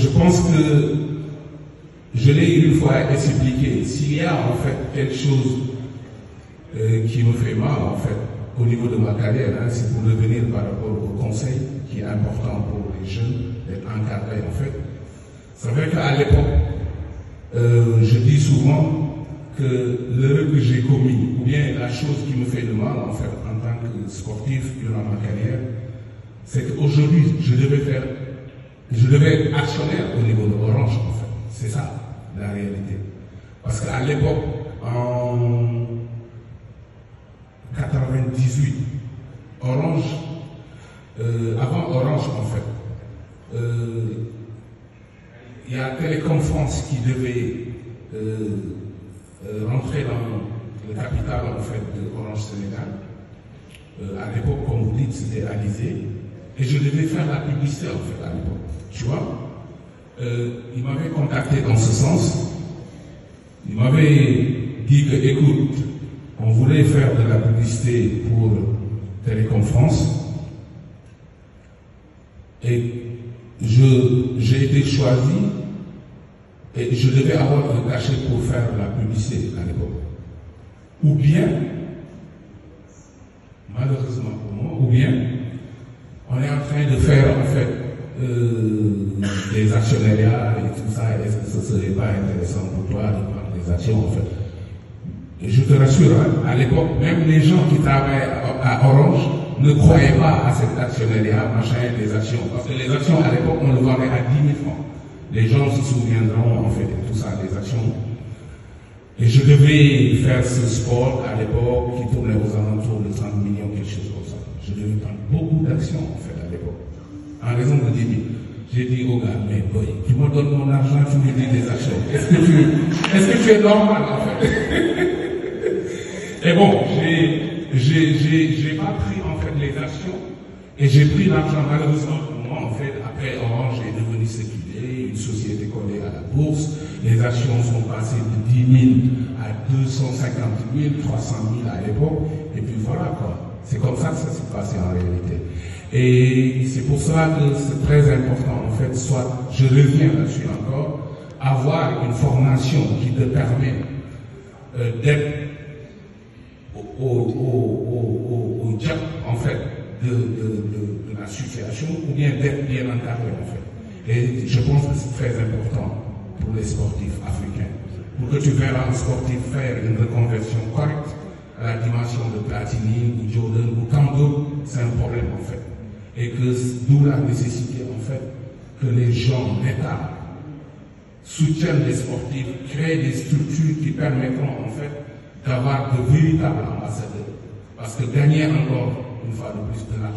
je pense que je l'ai une fois expliqué. S'il y a en fait quelque chose qui me fait mal en fait au niveau de ma carrière, hein, c'est pour revenir par rapport au conseil qui est important pour les jeunes d'être encadrés en fait. C'est vrai qu'à l'époque, je dis souvent que l'erreur que j'ai commis, ou bien la chose qui me fait le mal en fait en tant que sportif durant ma carrière, c'est qu'aujourd'hui je devais être actionnaire au niveau de Orange en fait. C'est ça la réalité. Parce qu'à l'époque, en 98, Orange, avant Orange en fait, il y a Télécom France qui devait rentrer dans le capital en fait de Orange Sénégal. À l'époque, comme vous dites, c'était Alizé. Et je devais faire la publicité en fait à l'époque. Tu vois, il m'avait contacté dans ce sens. Il m'avait dit que, écoute, on voulait faire de la publicité pour Télécom France. Et j'ai été choisi et je devais avoir un cachet pour faire la publicité à l'époque. Ou bien, malheureusement pour moi, ou bien, on est en train de faire en fait des actionnariats et tout ça. Est-ce que ce ne serait pas intéressant pour toi de prendre des actions en fait? Et je te rassure, hein, à l'époque, même les gens qui travaillent à Orange ne croyaient pas à cet actionnariat, machin, des actions. Parce que les actions à l'époque, on le vendait à 10 000 francs. Les gens se souviendront en fait de tout ça, des actions. Et je devais faire ce sport à l'époque qui tournait aux alentours de 30 millions, quelque chose comme ça. Je devais prendre beaucoup d'actions en fait à l'époque. En raison de Didi. J'ai dit au gars, mais boy, tu me donnes mon argent, tu me dis des actions. Est-ce que tu es normal en fait? Et bon, j'ai pas pris en fait les actions et j'ai pris l'argent malheureusement pour moi en fait. Après Orange est devenu ce qu'il est, une société collée à la bourse. Les actions sont passées de 10 000 à 250 000, 300 000 à l'époque. Et puis voilà quoi. C'est comme ça que ça s'est passé en réalité. Et c'est pour ça que c'est très important en fait, soit, je reviens là-dessus encore, avoir une formation qui te permet d'être au job en fait de la situation ou bien d'être bien encadré en fait. Et je pense que c'est très important pour les sportifs africains. Pour que tu verras un sportif faire une reconversion correcte à la dimension de Platini ou Jordan ou tant d'autres, c'est un problème en fait. Et que d'où la nécessité en fait que les gens, l'État, soutiennent les sportifs, créent des structures qui permettront en fait d'avoir de véritables ambassadeurs. Parce que gagner encore une fois de plus de l'argent